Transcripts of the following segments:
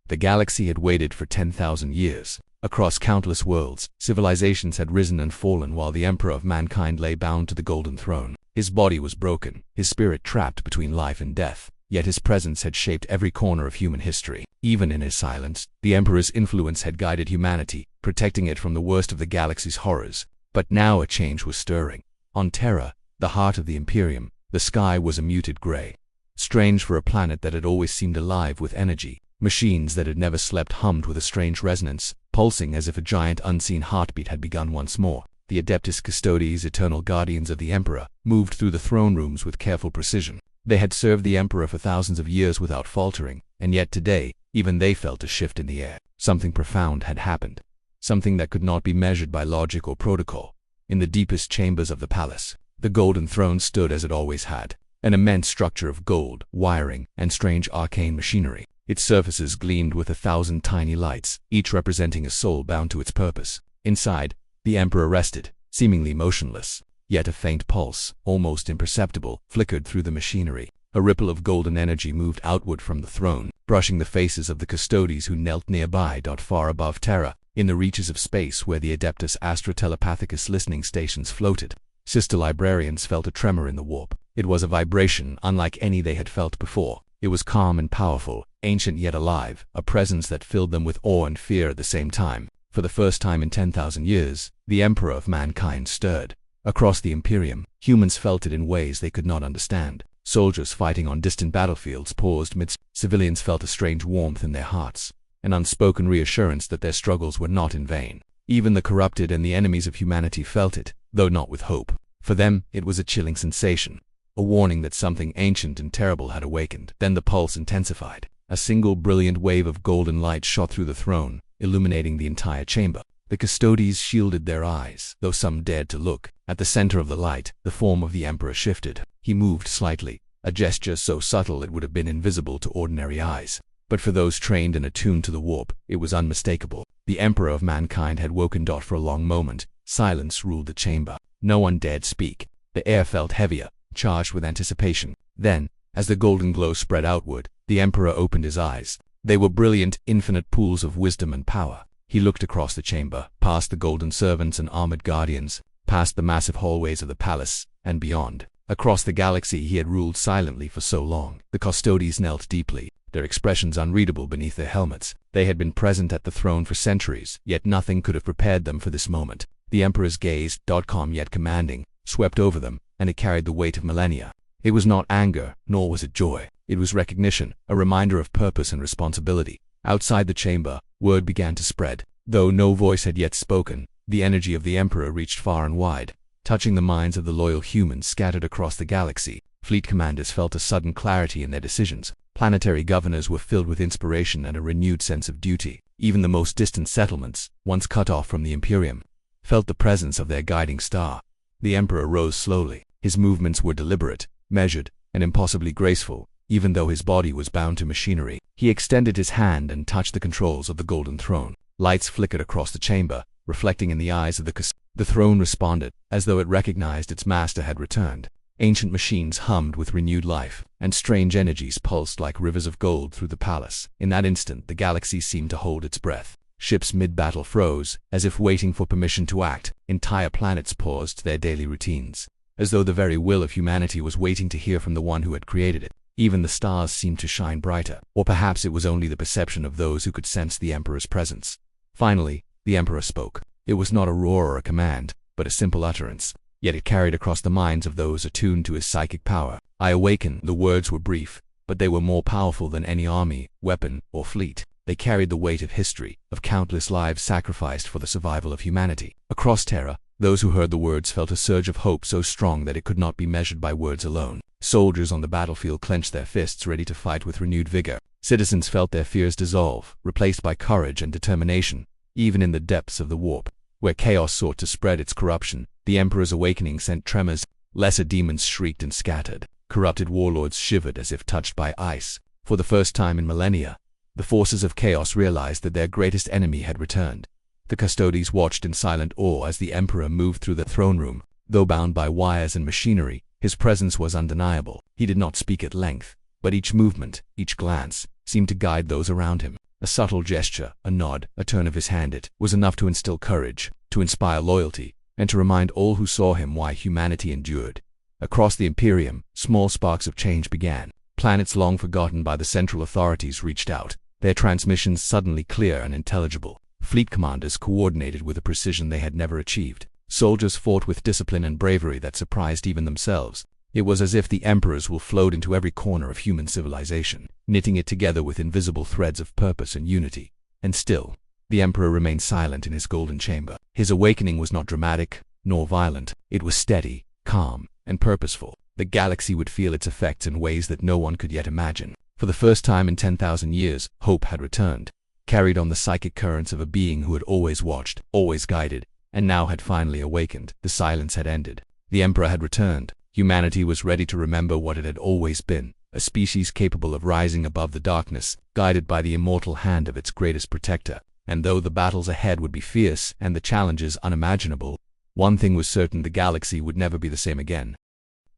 The galaxy had waited for 10,000 years. Across countless worlds, civilizations had risen and fallen while the Emperor of mankind lay bound to the Golden Throne. His body was broken, his spirit trapped between life and death, yet his presence had shaped every corner of human history. Even in his silence, the Emperor's influence had guided humanity, protecting it from the worst of the galaxy's horrors. But now a change was stirring. On Terra, the heart of the Imperium, the sky was a muted gray. Strange for a planet that had always seemed alive with energy. Machines that had never slept hummed with a strange resonance, pulsing as if a giant unseen heartbeat had begun once more. The Adeptus Custodes, eternal guardians of the Emperor, moved through the throne rooms with careful precision. They had served the Emperor for thousands of years without faltering, and yet today, even they felt a shift in the air. Something profound had happened. Something that could not be measured by logic or protocol. In the deepest chambers of the palace, the Golden Throne stood as it always had, an immense structure of gold, wiring, and strange arcane machinery. Its surfaces gleamed with 1,000 tiny lights, each representing a soul bound to its purpose. Inside, the Emperor rested, seemingly motionless, yet a faint pulse, almost imperceptible, flickered through the machinery. A ripple of golden energy moved outward from the throne, brushing the faces of the Custodes who knelt nearby. Far above Terra, in the reaches of space where the Adeptus Astra Telepathicus listening stations floated, sister librarians felt a tremor in the warp. It was a vibration unlike any they had felt before. It was calm and powerful, ancient yet alive, a presence that filled them with awe and fear at the same time. For the first time in 10,000 years, the Emperor of mankind stirred. Across the Imperium, humans felt it in ways they could not understand. Soldiers fighting on distant battlefields paused midst. Civilians felt a strange warmth in their hearts, an unspoken reassurance that their struggles were not in vain. Even the corrupted and the enemies of humanity felt it, though not with hope. For them, it was a chilling sensation, a warning that something ancient and terrible had awakened. Then the pulse intensified. A single brilliant wave of golden light shot through the throne, illuminating the entire chamber. The Custodes shielded their eyes, though some dared to look. At the center of the light, the form of the Emperor shifted. He moved slightly, a gesture so subtle it would have been invisible to ordinary eyes. But for those trained and attuned to the warp, it was unmistakable. The Emperor of mankind had woken. For a long moment, silence ruled the chamber. No one dared speak. The air felt heavier, charged with anticipation. Then, as the golden glow spread outward, the Emperor opened his eyes. They were brilliant, infinite pools of wisdom and power. He looked across the chamber, past the golden servants and armored guardians, past the massive hallways of the palace, and beyond. Across the galaxy he had ruled silently for so long. The Custodes knelt deeply, their expressions unreadable beneath their helmets. They had been present at the throne for centuries, yet nothing could have prepared them for this moment. The Emperor's gaze, calm yet commanding, swept over them, and it carried the weight of millennia. It was not anger, nor was it joy. It was recognition, a reminder of purpose and responsibility. Outside the chamber, word began to spread. Though no voice had yet spoken, the energy of the Emperor reached far and wide, touching the minds of the loyal humans scattered across the galaxy. Fleet commanders felt a sudden clarity in their decisions. Planetary governors were filled with inspiration and a renewed sense of duty. Even the most distant settlements, once cut off from the Imperium, felt the presence of their guiding star. The Emperor rose slowly. His movements were deliberate, measured, and impossibly graceful, even though his body was bound to machinery. He extended his hand and touched the controls of the Golden Throne. Lights flickered across the chamber, reflecting in the eyes of the Custodes. The throne responded, as though it recognized its master had returned. Ancient machines hummed with renewed life, and strange energies pulsed like rivers of gold through the palace. In that instant, the galaxy seemed to hold its breath. Ships mid-battle froze, as if waiting for permission to act. Entire planets paused their daily routines, as though the very will of humanity was waiting to hear from the one who had created it. Even the stars seemed to shine brighter, or perhaps it was only the perception of those who could sense the Emperor's presence. Finally, the Emperor spoke. It was not a roar or a command, but a simple utterance, yet it carried across the minds of those attuned to his psychic power. "I awaken." The words were brief, but they were more powerful than any army, weapon, or fleet. They carried the weight of history, of countless lives sacrificed for the survival of humanity. Across Terra, those who heard the words felt a surge of hope so strong that it could not be measured by words alone. Soldiers on the battlefield clenched their fists, ready to fight with renewed vigor. Citizens felt their fears dissolve, replaced by courage and determination. Even in the depths of the warp, where chaos sought to spread its corruption, the Emperor's awakening sent tremors. Lesser demons shrieked and scattered. Corrupted warlords shivered as if touched by ice. For the first time in millennia, the forces of chaos realized that their greatest enemy had returned. The Custodes watched in silent awe as the Emperor moved through the throne room. Though bound by wires and machinery, his presence was undeniable. He did not speak at length, but each movement, each glance, seemed to guide those around him. A subtle gesture, a nod, a turn of his hand, it was enough to instill courage, to inspire loyalty, and to remind all who saw him why humanity endured. Across the Imperium, small sparks of change began. Planets long forgotten by the central authorities reached out, their transmissions suddenly clear and intelligible. Fleet commanders coordinated with a precision they had never achieved. Soldiers fought with discipline and bravery that surprised even themselves. It was as if the Emperor's will flowed into every corner of human civilization, knitting it together with invisible threads of purpose and unity. And still, the Emperor remained silent in his golden chamber. His awakening was not dramatic, nor violent. It was steady, calm, and purposeful. The galaxy would feel its effects in ways that no one could yet imagine. For the first time in 10,000 years, hope had returned, carried on the psychic currents of a being who had always watched, always guided, and now had finally awakened. The silence had ended. The Emperor had returned. Humanity was ready to remember what it had always been, a species capable of rising above the darkness, guided by the immortal hand of its greatest protector. And though the battles ahead would be fierce and the challenges unimaginable, one thing was certain: the galaxy would never be the same again.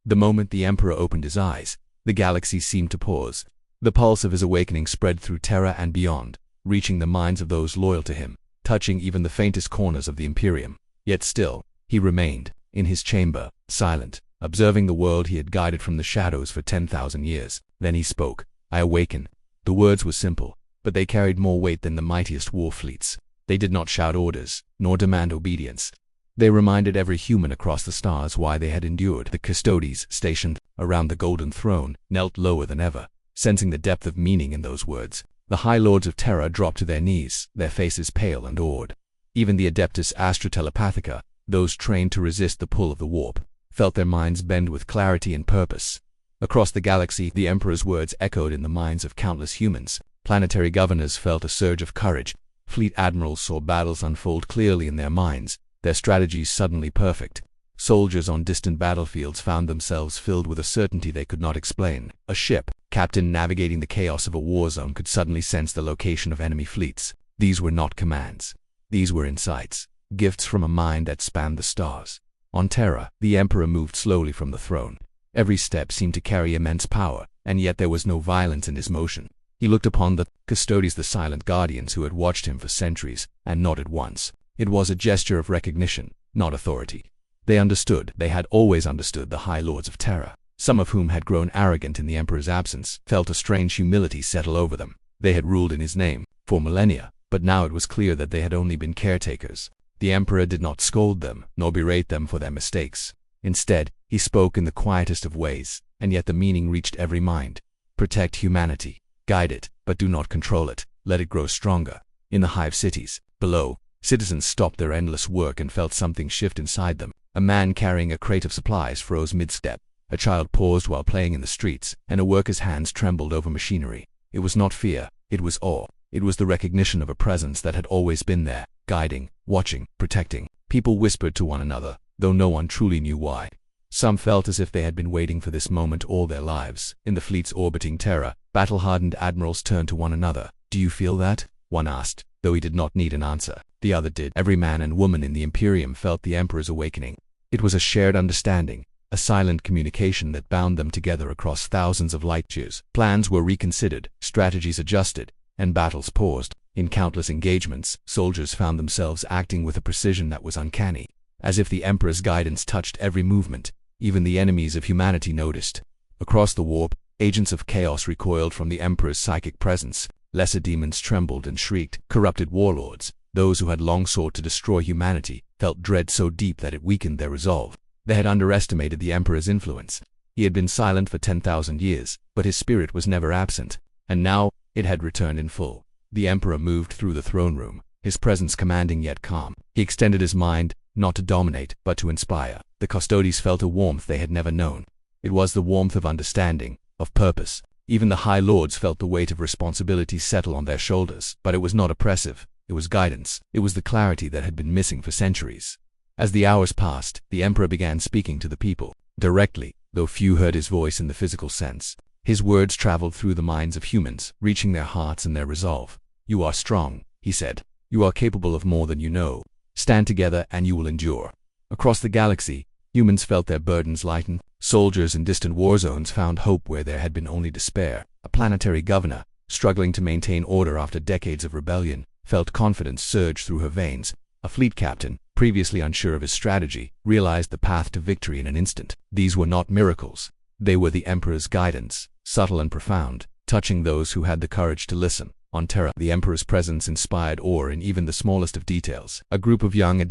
The moment the Emperor opened his eyes, the galaxy seemed to pause. The pulse of his awakening spread through Terra and beyond, reaching the minds of those loyal to him, touching even the faintest corners of the Imperium. Yet still, he remained, in his chamber, silent, observing the world he had guided from the shadows for 10,000 years. Then he spoke. "I awaken." The words were simple, but they carried more weight than the mightiest war fleets. They did not shout orders, nor demand obedience. They reminded every human across the stars why they had endured. The custodies, stationed around the golden throne, knelt lower than ever, sensing the depth of meaning in those words. The High Lords of Terra dropped to their knees, their faces pale and awed. Even the Adeptus Astra-Telepathica, those trained to resist the pull of the warp, felt their minds bend with clarity and purpose. Across the galaxy, the Emperor's words echoed in the minds of countless humans. Planetary governors felt a surge of courage. Fleet admirals saw battles unfold clearly in their minds, their strategies suddenly perfect. Soldiers on distant battlefields found themselves filled with a certainty they could not explain. A ship captain navigating the chaos of a war zone could suddenly sense the location of enemy fleets. These were not commands. These were insights, gifts from a mind that spanned the stars. On Terra, the Emperor moved slowly from the throne. Every step seemed to carry immense power, and yet there was no violence in his motion. He looked upon the custodies, the silent guardians who had watched him for centuries, and nodded once. It was a gesture of recognition, not authority. They understood, they had always understood, the High Lords of Terra, some of whom had grown arrogant in the Emperor's absence, felt a strange humility settle over them. They had ruled in his name for millennia, but now it was clear that they had only been caretakers. The Emperor did not scold them, nor berate them for their mistakes. Instead, he spoke in the quietest of ways, and yet the meaning reached every mind. Protect humanity. Guide it, but do not control it. Let it grow stronger. In the hive cities, below, citizens stopped their endless work and felt something shift inside them. A man carrying a crate of supplies froze mid-step. A child paused while playing in the streets, and a worker's hands trembled over machinery. It was not fear, it was awe. It was the recognition of a presence that had always been there, guiding, watching, protecting. People whispered to one another, though no one truly knew why. Some felt as if they had been waiting for this moment all their lives. In the fleets orbiting Terra, battle-hardened admirals turned to one another. "Do you feel that?" one asked, though he did not need an answer. The other did. Every man and woman in the Imperium felt the Emperor's awakening. It was a shared understanding, a silent communication that bound them together across thousands of light years. Plans were reconsidered, strategies adjusted, and battles paused. In countless engagements, soldiers found themselves acting with a precision that was uncanny, as if the Emperor's guidance touched every movement. Even the enemies of humanity noticed. Across the warp, agents of chaos recoiled from the Emperor's psychic presence. Lesser demons trembled and shrieked. Corrupted warlords, those who had long sought to destroy humanity, felt dread so deep that it weakened their resolve. They had underestimated the Emperor's influence. He had been silent for 10,000 years, but his spirit was never absent, and now it had returned in full. The Emperor moved through the throne room, his presence commanding yet calm. He extended his mind, not to dominate, but to inspire. The custodies felt a warmth they had never known. It was the warmth of understanding, of purpose. Even the High Lords felt the weight of responsibility settle on their shoulders, but it was not oppressive. It was guidance. It was the clarity that had been missing for centuries. As the hours passed, the Emperor began speaking to the people, directly, though few heard his voice in the physical sense. His words traveled through the minds of humans, reaching their hearts and their resolve. "You are strong," he said. "You are capable of more than you know. Stand together and you will endure." Across the galaxy, humans felt their burdens lighten. Soldiers in distant war zones found hope where there had been only despair. A planetary governor, struggling to maintain order after decades of rebellion, felt confidence surge through her veins. A fleet captain, previously unsure of his strategy, realized the path to victory in an instant. These were not miracles. They were the Emperor's guidance, subtle and profound, touching those who had the courage to listen. On Terra, the Emperor's presence inspired awe in even the smallest of details. A group of young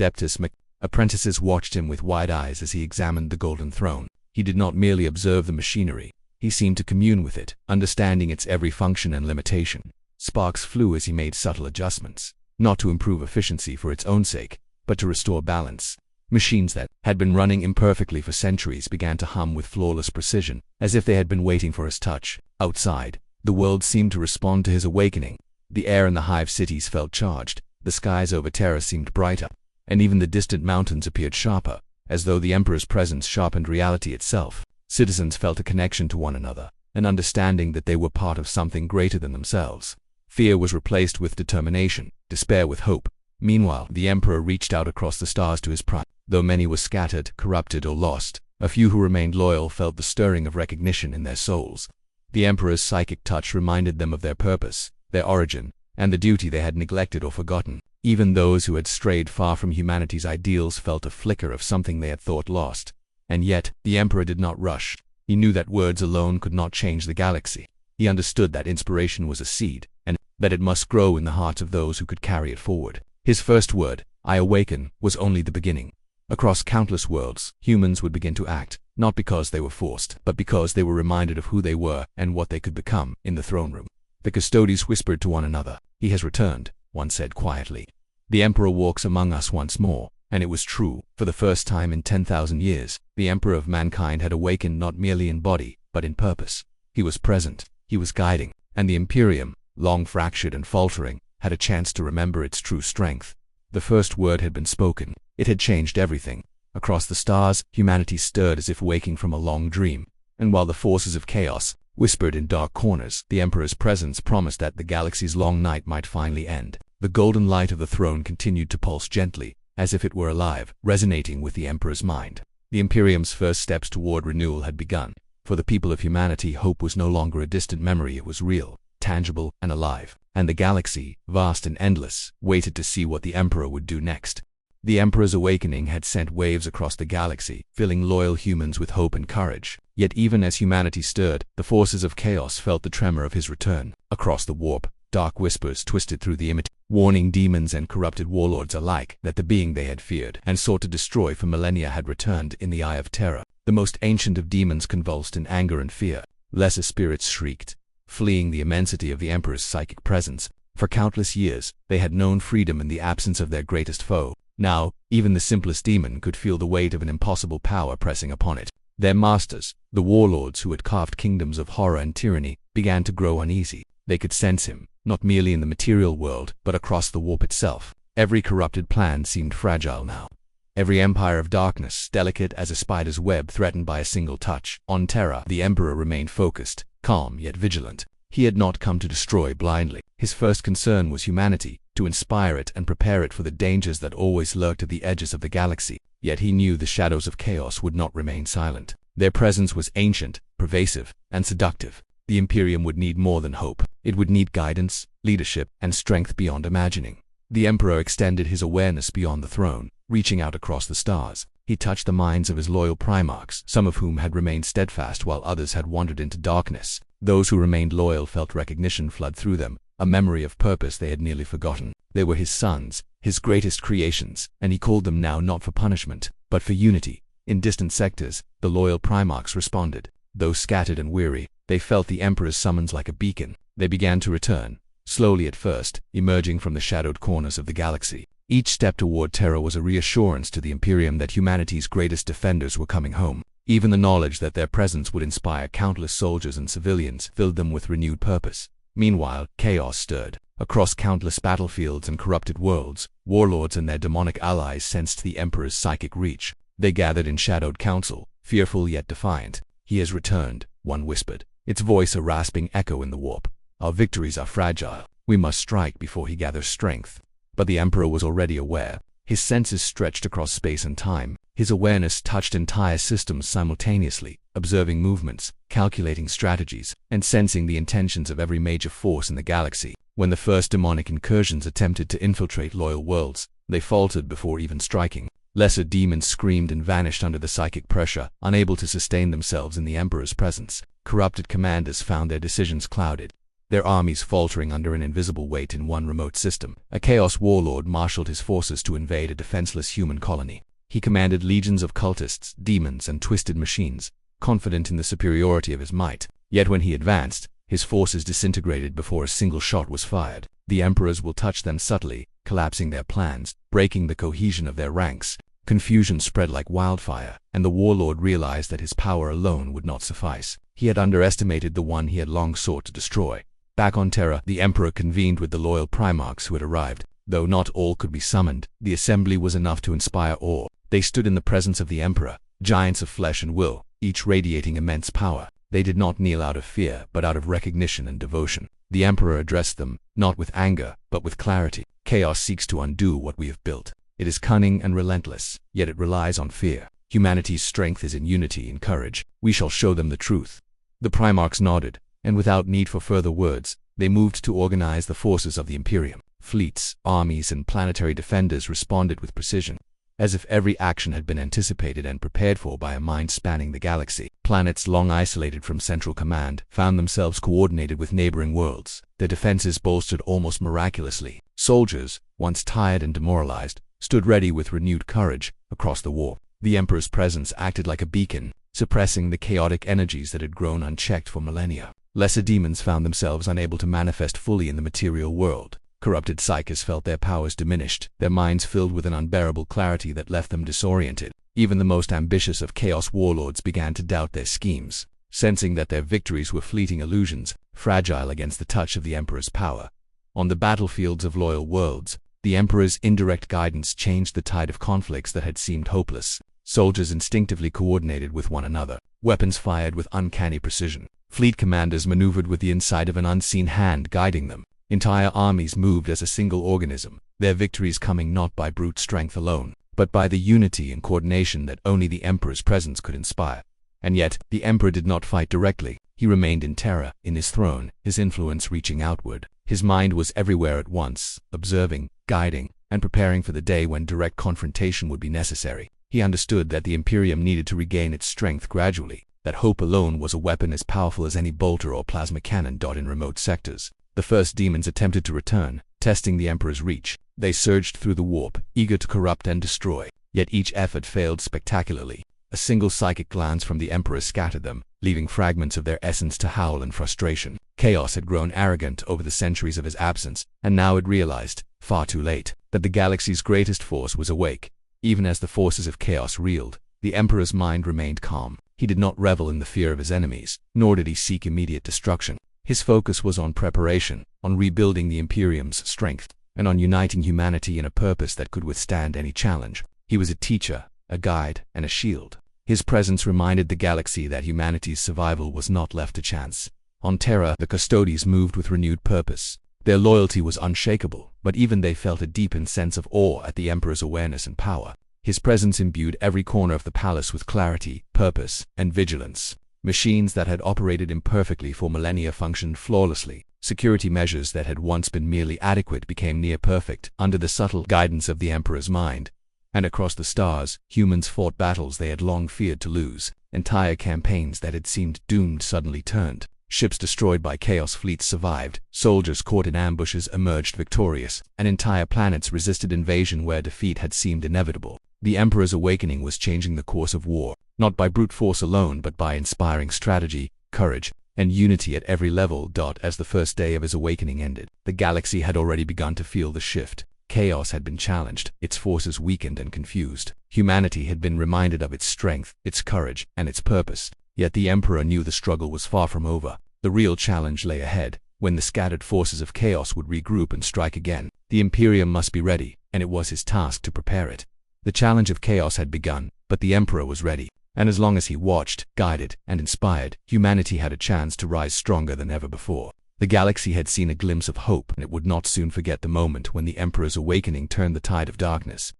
apprentices watched him with wide eyes as he examined the golden throne. He did not merely observe the machinery. He seemed to commune with it, understanding its every function and limitation. Sparks flew as he made subtle adjustments, not to improve efficiency for its own sake, but to restore balance. Machines that had been running imperfectly for centuries began to hum with flawless precision, as if they had been waiting for his touch. Outside, the world seemed to respond to his awakening. The air in the hive cities felt charged, the skies over Terra seemed brighter, and even the distant mountains appeared sharper, as though the Emperor's presence sharpened reality itself. Citizens felt a connection to one another, an understanding that they were part of something greater than themselves. Fear was replaced with determination, despair with hope. Meanwhile, the Emperor reached out across the stars to his prime. Though many were scattered, corrupted, or lost, a few who remained loyal felt the stirring of recognition in their souls. The Emperor's psychic touch reminded them of their purpose, their origin, and the duty they had neglected or forgotten. Even those who had strayed far from humanity's ideals felt a flicker of something they had thought lost. And yet, the Emperor did not rush. He knew that words alone could not change the galaxy. He understood that inspiration was a seed, and that it must grow in the hearts of those who could carry it forward. His first word, "I awaken," was only the beginning. Across countless worlds, humans would begin to act, not because they were forced, but because they were reminded of who they were and what they could become. In the throne room, the custodies whispered to one another. "He has returned," one said quietly. "The Emperor walks among us once more." And it was true. For the first time in 10,000 years, the Emperor of mankind had awakened not merely in body, but in purpose. He was present, he was guiding, and the Imperium, long fractured and faltering, had a chance to remember its true strength. The first word had been spoken. It had changed everything. Across the stars, humanity stirred as if waking from a long dream. And while the forces of chaos whispered in dark corners, the Emperor's presence promised that the galaxy's long night might finally end. The golden light of the throne continued to pulse gently, as if it were alive, resonating with the Emperor's mind. The Imperium's first steps toward renewal had begun. For the people of humanity, hope was no longer a distant memory. It was real, tangible, and alive. And the galaxy, vast and endless, waited to see what the Emperor would do next. The Emperor's awakening had sent waves across the galaxy, filling loyal humans with hope and courage. Yet even as humanity stirred, the forces of chaos felt the tremor of his return. Across the warp, dark whispers twisted through the warning demons and corrupted warlords alike that the being they had feared and sought to destroy for millennia had returned. In the eye of terror, the most ancient of demons convulsed in anger and fear. Lesser spirits shrieked, fleeing the immensity of the Emperor's psychic presence. For countless years, they had known freedom in the absence of their greatest foe. Now, even the simplest demon could feel the weight of an impossible power pressing upon it. Their masters, the warlords who had carved kingdoms of horror and tyranny, began to grow uneasy. They could sense him, not merely in the material world, but across the warp itself. Every corrupted plan seemed fragile now. Every empire of darkness, delicate as a spider's web, threatened by a single touch. On Terra, the Emperor remained focused, calm yet vigilant. He had not come to destroy blindly. His first concern was humanity, to inspire it and prepare it for the dangers that always lurked at the edges of the galaxy. Yet he knew the shadows of chaos would not remain silent. Their presence was ancient, pervasive, and seductive. The Imperium would need more than hope. It would need guidance, leadership, and strength beyond imagining. The Emperor extended his awareness beyond the throne, reaching out across the stars. He touched the minds of his loyal primarchs, some of whom had remained steadfast while others had wandered into darkness. Those who remained loyal felt recognition flood through them, a memory of purpose they had nearly forgotten. They were his sons, his greatest creations, and he called them now not for punishment, but for unity. In distant sectors, the loyal primarchs responded. Though scattered and weary, they felt the Emperor's summons like a beacon. They began to return, slowly at first, emerging from the shadowed corners of the galaxy. Each step toward Terra was a reassurance to the Imperium that humanity's greatest defenders were coming home. Even the knowledge that their presence would inspire countless soldiers and civilians filled them with renewed purpose. Meanwhile, chaos stirred. Across countless battlefields and corrupted worlds, warlords and their demonic allies sensed the Emperor's psychic reach. They gathered in shadowed council, fearful yet defiant. "He has returned," one whispered, its voice a rasping echo in the warp. "Our victories are fragile. We must strike before he gathers strength." But the Emperor was already aware. His senses stretched across space and time. His awareness touched entire systems simultaneously, observing movements, calculating strategies, and sensing the intentions of every major force in the galaxy. When the first demonic incursions attempted to infiltrate loyal worlds, they faltered before even striking. Lesser demons screamed and vanished under the psychic pressure, unable to sustain themselves in the Emperor's presence. Corrupted commanders found their decisions clouded, their armies faltering under an invisible weight in one remote system. A Chaos warlord marshaled his forces to invade a defenseless human colony. He commanded legions of cultists, demons, and twisted machines, confident in the superiority of his might. Yet when he advanced, his forces disintegrated before a single shot was fired. The Emperors will touch them subtly, collapsing their plans, breaking the cohesion of their ranks. Confusion spread like wildfire, and the warlord realized that his power alone would not suffice. He had underestimated the one he had long sought to destroy. Back on Terra, the Emperor convened with the loyal Primarchs who had arrived. Though not all could be summoned, the assembly was enough to inspire awe. They stood in the presence of the Emperor, giants of flesh and will, each radiating immense power. They did not kneel out of fear, but out of recognition and devotion. The Emperor addressed them, not with anger, but with clarity. Chaos seeks to undo what we have built. It is cunning and relentless, yet it relies on fear. Humanity's strength is in unity and courage. We shall show them the truth. The Primarchs nodded, and without need for further words, they moved to organize the forces of the Imperium. Fleets, armies, and planetary defenders responded with precision, as if every action had been anticipated and prepared for by a mind spanning the galaxy. Planets long isolated from central command found themselves coordinated with neighboring worlds, their defenses bolstered almost miraculously. Soldiers, once tired and demoralized, stood ready with renewed courage across the war. The Emperor's presence acted like a beacon, suppressing the chaotic energies that had grown unchecked for millennia. Lesser demons found themselves unable to manifest fully in the material world. Corrupted psychics felt their powers diminished, their minds filled with an unbearable clarity that left them disoriented. Even the most ambitious of Chaos warlords began to doubt their schemes, sensing that their victories were fleeting illusions, fragile against the touch of the Emperor's power. On the battlefields of loyal worlds, the Emperor's indirect guidance changed the tide of conflicts that had seemed hopeless. Soldiers instinctively coordinated with one another, weapons fired with uncanny precision. Fleet commanders maneuvered with the insight of an unseen hand guiding them. Entire armies moved as a single organism, their victories coming not by brute strength alone, but by the unity and coordination that only the Emperor's presence could inspire. And yet, the Emperor did not fight directly. He remained in Terra, in his throne, his influence reaching outward. His mind was everywhere at once, observing, guiding, and preparing for the day when direct confrontation would be necessary. He understood that the Imperium needed to regain its strength gradually, that hope alone was a weapon as powerful as any bolter or plasma cannon in remote sectors. The first demons attempted to return, testing the Emperor's reach. They surged through the warp, eager to corrupt and destroy. Yet each effort failed spectacularly. A single psychic glance from the Emperor scattered them, leaving fragments of their essence to howl in frustration. Chaos had grown arrogant over the centuries of his absence, and now it realized, far too late, that the galaxy's greatest force was awake. Even as the forces of chaos reeled, the Emperor's mind remained calm. He did not revel in the fear of his enemies, nor did he seek immediate destruction. His focus was on preparation, on rebuilding the Imperium's strength, and on uniting humanity in a purpose that could withstand any challenge. He was a teacher, a guide, and a shield. His presence reminded the galaxy that humanity's survival was not left to chance. On Terra, the Custodes moved with renewed purpose. Their loyalty was unshakable, but even they felt a deepened sense of awe at the Emperor's awareness and power. His presence imbued every corner of the palace with clarity, purpose, and vigilance. Machines that had operated imperfectly for millennia functioned flawlessly. Security measures that had once been merely adequate became near perfect under the subtle guidance of the Emperor's mind. And across the stars, humans fought battles they had long feared to lose. Entire campaigns that had seemed doomed suddenly turned. Ships destroyed by chaos fleets survived. Soldiers caught in ambushes emerged victorious, and entire planets resisted invasion where defeat had seemed inevitable. The Emperor's awakening was changing the course of war, not by brute force alone but by inspiring strategy, courage, and unity at every level. As the first day of his awakening ended, the galaxy had already begun to feel the shift. Chaos had been challenged, its forces weakened and confused. Humanity had been reminded of its strength, its courage, and its purpose. Yet the Emperor knew the struggle was far from over. The real challenge lay ahead, when the scattered forces of chaos would regroup and strike again. The Imperium must be ready, and it was his task to prepare it. The challenge of chaos had begun, but the Emperor was ready. And as long as he watched, guided, and inspired, humanity had a chance to rise stronger than ever before. The galaxy had seen a glimpse of hope, and it would not soon forget the moment when the Emperor's awakening turned the tide of darkness.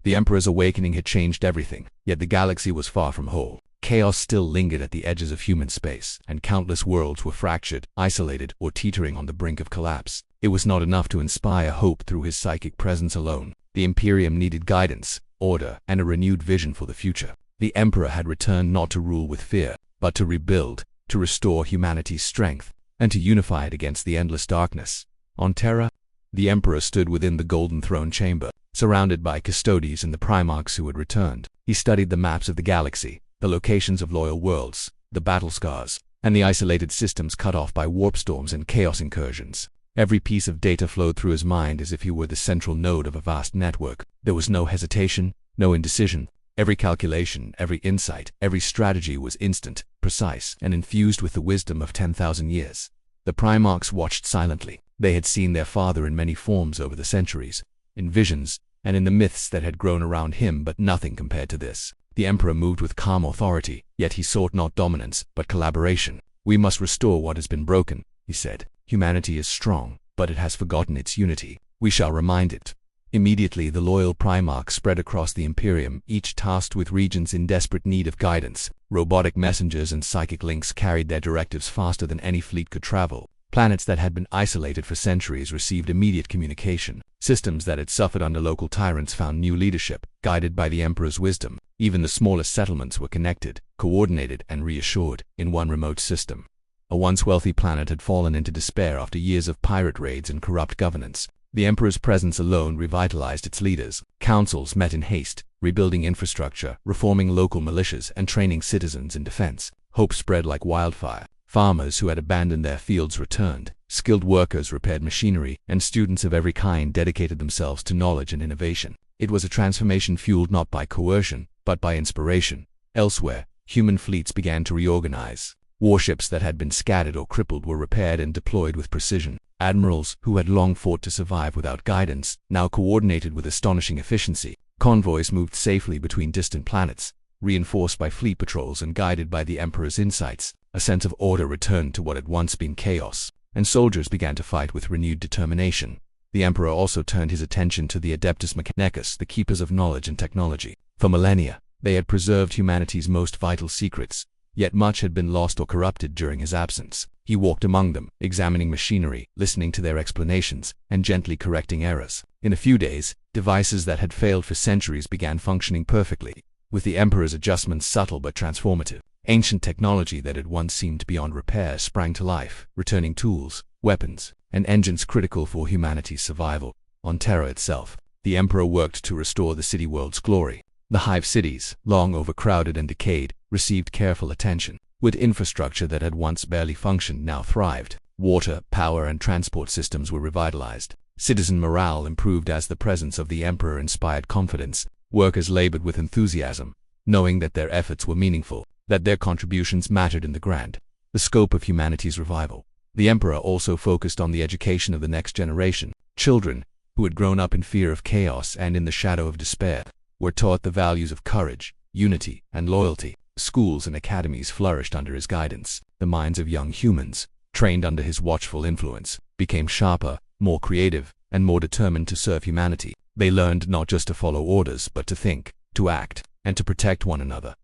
The Emperor's awakening had changed everything, yet the galaxy was far from whole. Chaos still lingered at the edges of human space, and countless worlds were fractured, isolated, or teetering on the brink of collapse. It was not enough to inspire hope through his psychic presence alone. The Imperium needed guidance, order, and a renewed vision for the future. The Emperor had returned not to rule with fear, but to rebuild, to restore humanity's strength, and to unify it against the endless darkness. On Terra, the Emperor stood within the Golden Throne chamber, surrounded by custodies and the Primarchs who had returned. He studied the maps of the galaxy, the locations of loyal worlds, the battle scars, and the isolated systems cut off by warp storms and chaos incursions. Every piece of data flowed through his mind as if he were the central node of a vast network. There was no hesitation, no indecision. Every calculation, every insight, every strategy was instant, precise, and infused with the wisdom of 10,000 years. The Primarchs watched silently. They had seen their father in many forms over the centuries, in visions, and in the myths that had grown around him, but nothing compared to this. The Emperor moved with calm authority, yet he sought not dominance, but collaboration. "We must restore what has been broken," he said. "Humanity is strong, but it has forgotten its unity. We shall remind it." Immediately the loyal Primarchs spread across the Imperium, each tasked with regions in desperate need of guidance. Robotic messengers and psychic links carried their directives faster than any fleet could travel. Planets that had been isolated for centuries received immediate communication. Systems that had suffered under local tyrants found new leadership, guided by the Emperor's wisdom. Even the smallest settlements were connected, coordinated, and reassured in one remote system. A once wealthy planet had fallen into despair after years of pirate raids and corrupt governance. The Emperor's presence alone revitalized its leaders. Councils met in haste, rebuilding infrastructure, reforming local militias, and training citizens in defense. Hope spread like wildfire. Farmers who had abandoned their fields returned, skilled workers repaired machinery, and students of every kind dedicated themselves to knowledge and innovation. It was a transformation fueled not by coercion, but by inspiration. Elsewhere, human fleets began to reorganize. Warships that had been scattered or crippled were repaired and deployed with precision. Admirals, who had long fought to survive without guidance, now coordinated with astonishing efficiency. Convoys moved safely between distant planets, reinforced by fleet patrols and guided by the Emperor's insights. A sense of order returned to what had once been chaos, and soldiers began to fight with renewed determination. The Emperor also turned his attention to the Adeptus Mechanicus, the keepers of knowledge and technology. For millennia, they had preserved humanity's most vital secrets, yet much had been lost or corrupted during his absence. He walked among them, examining machinery, listening to their explanations, and gently correcting errors. In a few days, devices that had failed for centuries began functioning perfectly, with the Emperor's adjustments subtle but transformative. Ancient technology that had once seemed beyond repair sprang to life, returning tools, weapons, and engines critical for humanity's survival. On Terra itself, the Emperor worked to restore the city-world's glory. The hive cities, long overcrowded and decayed, received careful attention. With infrastructure that had once barely functioned now thrived. Water, power, and transport systems were revitalized. Citizen morale improved as the presence of the Emperor inspired confidence. Workers labored with enthusiasm, knowing that their efforts were meaningful, that their contributions mattered in the grand, the scope of humanity's revival. The Emperor also focused on the education of the next generation. Children, who had grown up in fear of chaos and in the shadow of despair, were taught the values of courage, unity, and loyalty. Schools and academies flourished under his guidance. The minds of young humans, trained under his watchful influence, became sharper, more creative, and more determined to serve humanity. They learned not just to follow orders, but to think, to act, and to protect one another.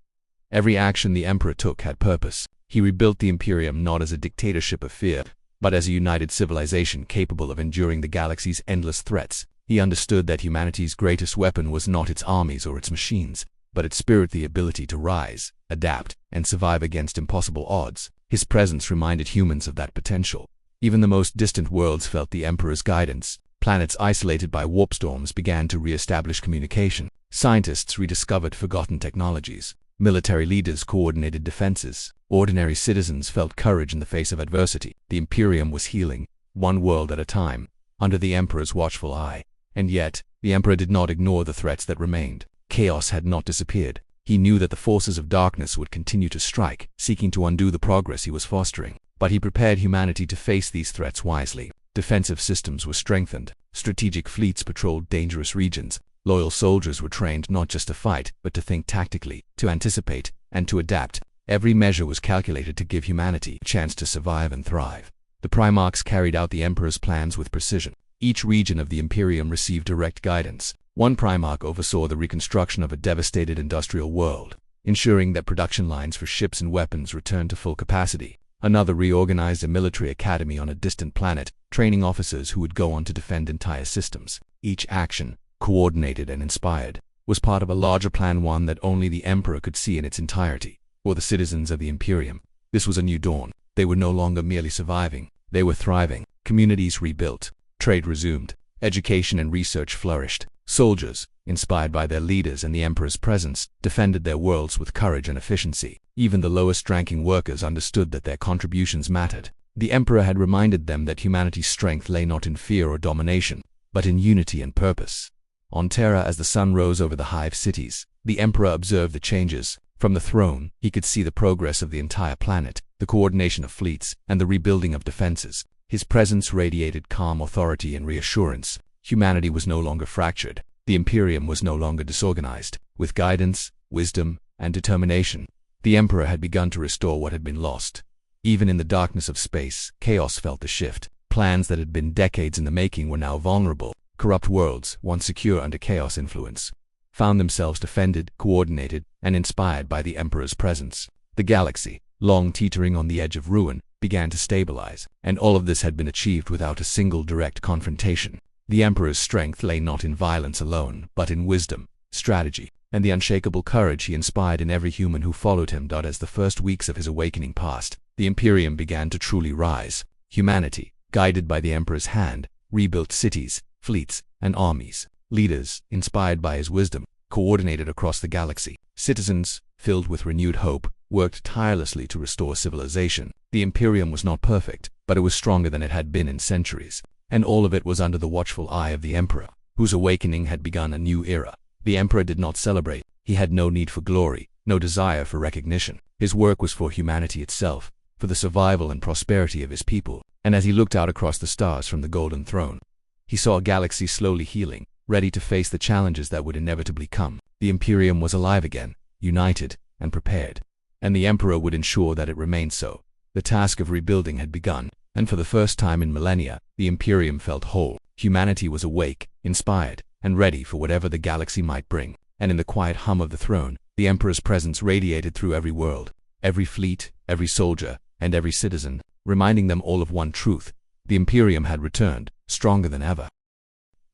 Every action the Emperor took had purpose. He rebuilt the Imperium not as a dictatorship of fear, but as a united civilization capable of enduring the galaxy's endless threats. He understood that humanity's greatest weapon was not its armies or its machines, but its spirit, the ability to rise, adapt, and survive against impossible odds. His presence reminded humans of that potential. Even the most distant worlds felt the Emperor's guidance. Planets isolated by warp storms began to re-establish communication. Scientists rediscovered forgotten technologies. Military leaders coordinated defenses. Ordinary citizens felt courage in the face of adversity. The Imperium was healing, one world at a time, under the Emperor's watchful eye. And yet, the Emperor did not ignore the threats that remained. Chaos had not disappeared. He knew that the forces of darkness would continue to strike, seeking to undo the progress he was fostering. But he prepared humanity to face these threats wisely. Defensive systems were strengthened. Strategic fleets patrolled dangerous regions. Loyal soldiers were trained not just to fight, but to think tactically, to anticipate, and to adapt. Every measure was calculated to give humanity a chance to survive and thrive. The Primarchs carried out the Emperor's plans with precision. Each region of the Imperium received direct guidance. One Primarch oversaw the reconstruction of a devastated industrial world, ensuring that production lines for ships and weapons returned to full capacity. Another reorganized a military academy on a distant planet, training officers who would go on to defend entire systems. Each action, coordinated and inspired, was part of a larger plan, one that only the Emperor could see in its entirety. For the citizens of the Imperium, this was a new dawn. They were no longer merely surviving, they were thriving. Communities rebuilt, trade resumed, education and research flourished. Soldiers, inspired by their leaders and the Emperor's presence, defended their worlds with courage and efficiency. Even the lowest-ranking workers understood that their contributions mattered. The Emperor had reminded them that humanity's strength lay not in fear or domination, but in unity and purpose. On Terra, as the sun rose over the hive cities, the Emperor observed the changes. From the throne, he could see the progress of the entire planet, the coordination of fleets, and the rebuilding of defenses. His presence radiated calm authority and reassurance. Humanity was no longer fractured. The Imperium was no longer disorganized. With guidance, wisdom, and determination, the Emperor had begun to restore what had been lost. Even in the darkness of space, chaos felt the shift. Plans that had been decades in the making were now vulnerable. Corrupt worlds, once secure under chaos influence, found themselves defended, coordinated, and inspired by the Emperor's presence. The galaxy, long teetering on the edge of ruin, began to stabilize, and all of this had been achieved without a single direct confrontation. The Emperor's strength lay not in violence alone, but in wisdom, strategy, and the unshakable courage he inspired in every human who followed him. As the first weeks of his awakening passed, the Imperium began to truly rise. Humanity, guided by the Emperor's hand, rebuilt cities, fleets, and armies. Leaders, inspired by his wisdom, coordinated across the galaxy. Citizens, filled with renewed hope, worked tirelessly to restore civilization. The Imperium was not perfect, but it was stronger than it had been in centuries. And all of it was under the watchful eye of the Emperor, whose awakening had begun a new era. The Emperor did not celebrate. He had no need for glory, no desire for recognition. His work was for humanity itself, for the survival and prosperity of his people. And as he looked out across the stars from the Golden Throne, he saw a galaxy slowly healing, ready to face the challenges that would inevitably come. The Imperium was alive again, united, and prepared. And the Emperor would ensure that it remained so. The task of rebuilding had begun, and for the first time in millennia, the Imperium felt whole. Humanity was awake, inspired, and ready for whatever the galaxy might bring. And in the quiet hum of the throne, the Emperor's presence radiated through every world, every fleet, every soldier, and every citizen, reminding them all of one truth: the Imperium had returned, stronger than ever.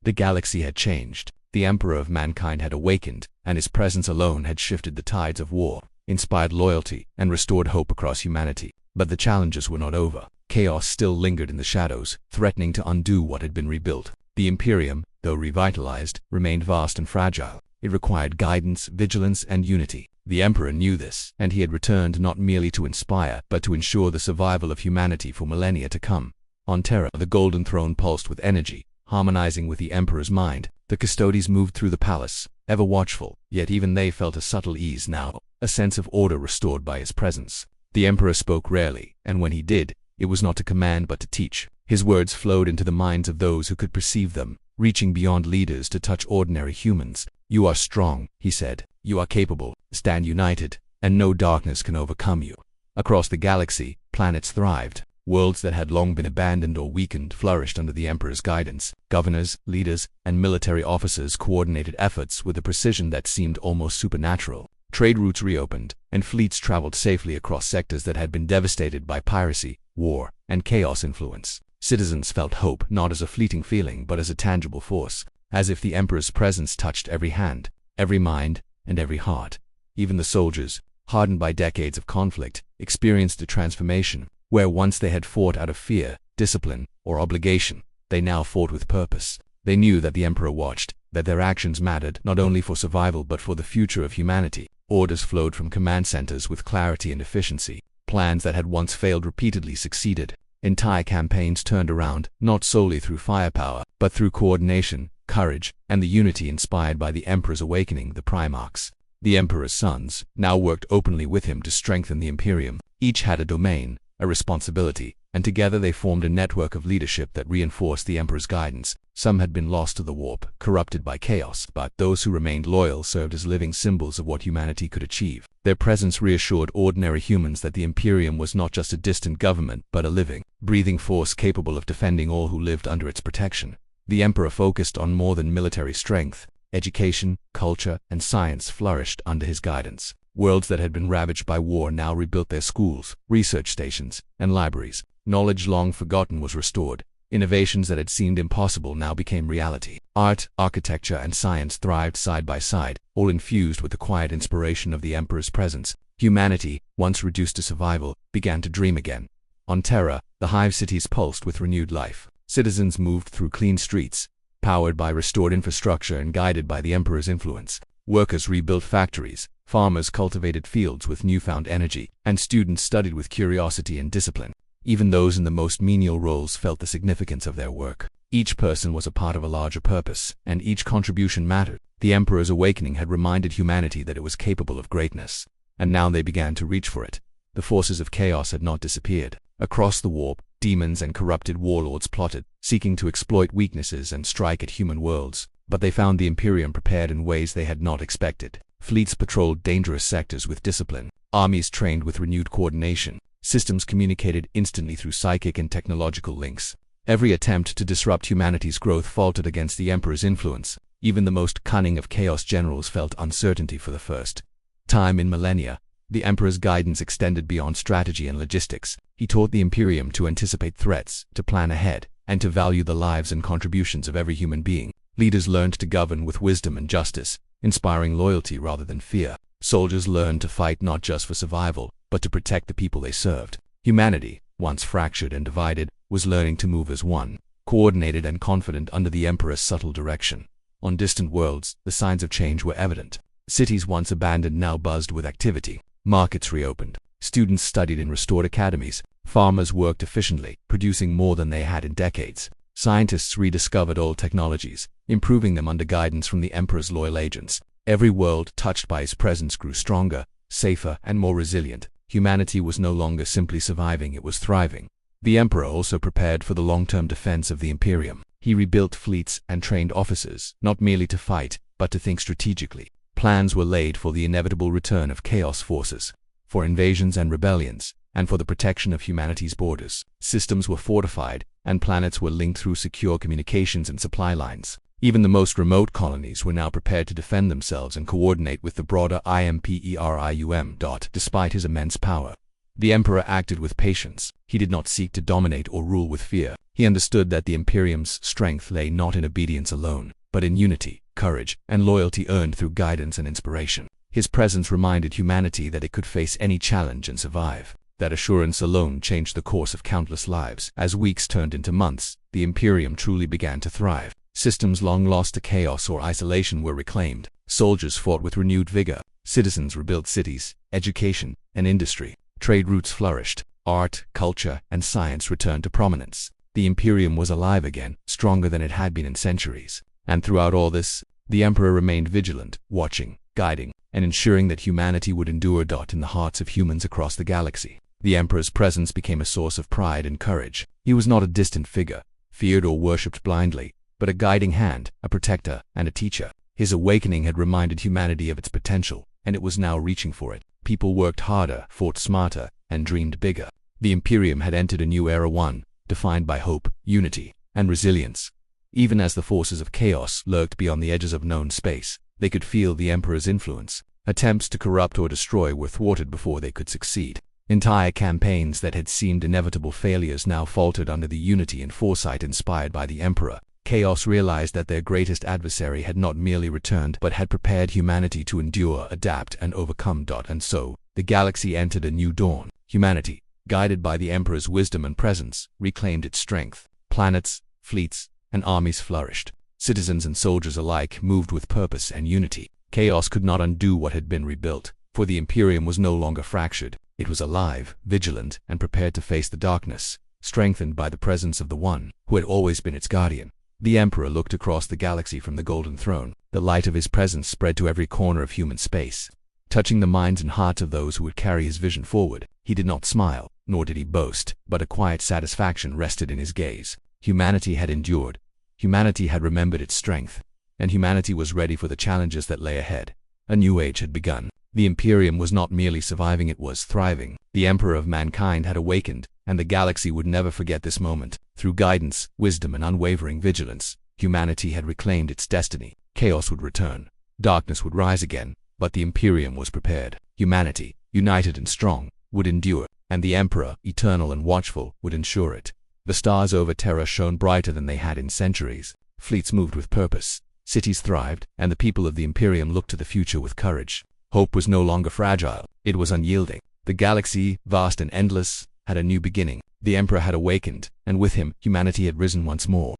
The galaxy had changed. The Emperor of mankind had awakened, and his presence alone had shifted the tides of war, inspired loyalty, and restored hope across humanity. But the challenges were not over. Chaos still lingered in the shadows, threatening to undo what had been rebuilt. The Imperium, though revitalized, remained vast and fragile. It required guidance, vigilance, and unity. The Emperor knew this, and he had returned not merely to inspire, but to ensure the survival of humanity for millennia to come. On Terra, the Golden Throne pulsed with energy, harmonizing with the Emperor's mind. The custodies moved through the palace, ever watchful, yet even they felt a subtle ease now, a sense of order restored by his presence. The Emperor spoke rarely, and when he did, it was not to command but to teach. His words flowed into the minds of those who could perceive them, reaching beyond leaders to touch ordinary humans. "You are strong," he said. "You are capable. Stand united, and no darkness can overcome you." Across the galaxy, planets thrived. Worlds that had long been abandoned or weakened flourished under the Emperor's guidance. Governors, leaders, and military officers coordinated efforts with a precision that seemed almost supernatural. Trade routes reopened, and fleets traveled safely across sectors that had been devastated by piracy, war, and chaos influence. Citizens felt hope not as a fleeting feeling but as a tangible force, as if the Emperor's presence touched every hand, every mind, and every heart. Even the soldiers, hardened by decades of conflict, experienced a transformation. Where once they had fought out of fear, discipline, or obligation, they now fought with purpose. They knew that the Emperor watched, that their actions mattered not only for survival but for the future of humanity. Orders flowed from command centers with clarity and efficiency. Plans that had once failed repeatedly succeeded. Entire campaigns turned around, not solely through firepower, but through coordination, courage, and the unity inspired by the Emperor's awakening. The Primarchs, the Emperor's sons, now worked openly with him to strengthen the Imperium. Each had a domain, a responsibility, and together they formed a network of leadership that reinforced the Emperor's guidance. Some had been lost to the warp, corrupted by chaos, but those who remained loyal served as living symbols of what humanity could achieve. Their presence reassured ordinary humans that the Imperium was not just a distant government, but a living, breathing force capable of defending all who lived under its protection. The Emperor focused on more than military strength. education, culture, and science flourished under his guidance. Worlds that had been ravaged by war now rebuilt their schools, research stations, and libraries. Knowledge long forgotten was restored. Innovations that had seemed impossible now became reality. Art, architecture, and science thrived side by side, all infused with the quiet inspiration of the Emperor's presence. Humanity, once reduced to survival, began to dream again. On Terra, the hive cities pulsed with renewed life. Citizens moved through clean streets, powered by restored infrastructure and guided by the Emperor's influence. Workers rebuilt factories, farmers cultivated fields with newfound energy, and students studied with curiosity and discipline. Even those in the most menial roles felt the significance of their work. Each person was a part of a larger purpose, and each contribution mattered. The Emperor's awakening had reminded humanity that it was capable of greatness, and now they began to reach for it. The forces of chaos had not disappeared. Across the warp, demons and corrupted warlords plotted, seeking to exploit weaknesses and strike at human worlds, but they found the Imperium prepared in ways they had not expected. Fleets patrolled dangerous sectors with discipline, armies trained with renewed coordination, systems communicated instantly through psychic and technological links. Every attempt to disrupt humanity's growth faltered against the Emperor's influence. Even the most cunning of chaos generals felt uncertainty for the first time in millennia. The Emperor's guidance extended beyond strategy and logistics. He taught the Imperium to anticipate threats, to plan ahead, and to value the lives and contributions of every human being. Leaders learned to govern with wisdom and justice, inspiring loyalty rather than fear. Soldiers learned to fight not just for survival, but to protect the people they served. Humanity, once fractured and divided, was learning to move as one, coordinated and confident under the Emperor's subtle direction. On distant worlds, the signs of change were evident. Cities once abandoned now buzzed with activity. Markets reopened. Students studied in restored academies. Farmers worked efficiently, producing more than they had in decades. Scientists rediscovered old technologies, improving them under guidance from the Emperor's loyal agents. Every world touched by his presence grew stronger, safer, and more resilient. Humanity was no longer simply surviving, it was thriving. The Emperor also prepared for the long-term defense of the Imperium. He rebuilt fleets and trained officers, not merely to fight, but to think strategically. Plans were laid for the inevitable return of chaos forces, for invasions and rebellions, and for the protection of humanity's borders. Systems were fortified, and planets were linked through secure communications and supply lines. Even the most remote colonies were now prepared to defend themselves and coordinate with the broader Imperium. Despite his immense power, the Emperor acted with patience. He did not seek to dominate or rule with fear. He understood that the Imperium's strength lay not in obedience alone, but in unity, courage, and loyalty earned through guidance and inspiration. His presence reminded humanity that it could face any challenge and survive. That assurance alone changed the course of countless lives. As weeks turned into months, the Imperium truly began to thrive. Systems long lost to chaos or isolation were reclaimed. Soldiers fought with renewed vigor. Citizens rebuilt cities, education, and industry. Trade routes flourished. Art, culture, and science returned to prominence. The Imperium was alive again, stronger than it had been in centuries. And throughout all this, the Emperor remained vigilant, watching, guiding, and ensuring that humanity would endure. In the hearts of humans across the galaxy, the Emperor's presence became a source of pride and courage. He was not a distant figure, feared or worshipped blindly, but a guiding hand, a protector, and a teacher. His awakening had reminded humanity of its potential, and it was now reaching for it. People worked harder, fought smarter, and dreamed bigger. The Imperium had entered a new era, one defined by hope, unity, and resilience. Even as the forces of chaos lurked beyond the edges of known space, they could feel the Emperor's influence. Attempts to corrupt or destroy were thwarted before they could succeed. Entire campaigns that had seemed inevitable failures now faltered under the unity and foresight inspired by the Emperor. Chaos realized that their greatest adversary had not merely returned but had prepared humanity to endure, adapt, and overcome. And so, the galaxy entered a new dawn. Humanity, guided by the Emperor's wisdom and presence, reclaimed its strength. Planets, fleets, and armies flourished. Citizens and soldiers alike moved with purpose and unity. Chaos could not undo what had been rebuilt, for the Imperium was no longer fractured. It was alive, vigilant, and prepared to face the darkness, strengthened by the presence of the one who had always been its guardian. The Emperor looked across the galaxy from the Golden Throne. The light of his presence spread to every corner of human space, touching the minds and hearts of those who would carry his vision forward. He did not smile, nor did he boast, but a quiet satisfaction rested in his gaze. Humanity had endured. Humanity had remembered its strength, and humanity was ready for the challenges that lay ahead. A new age had begun. The Imperium was not merely surviving, it was thriving. The Emperor of mankind had awakened, and the galaxy would never forget this moment. Through guidance, wisdom, and unwavering vigilance, humanity had reclaimed its destiny. Chaos would return. Darkness would rise again, but the Imperium was prepared. Humanity, united and strong, would endure, and the Emperor, eternal and watchful, would ensure it. The stars over Terra shone brighter than they had in centuries. Fleets moved with purpose. Cities thrived, and the people of the Imperium looked to the future with courage. Hope was no longer fragile. It was unyielding. The galaxy, vast and endless, had a new beginning. The Emperor had awakened, and with him, humanity had risen once more.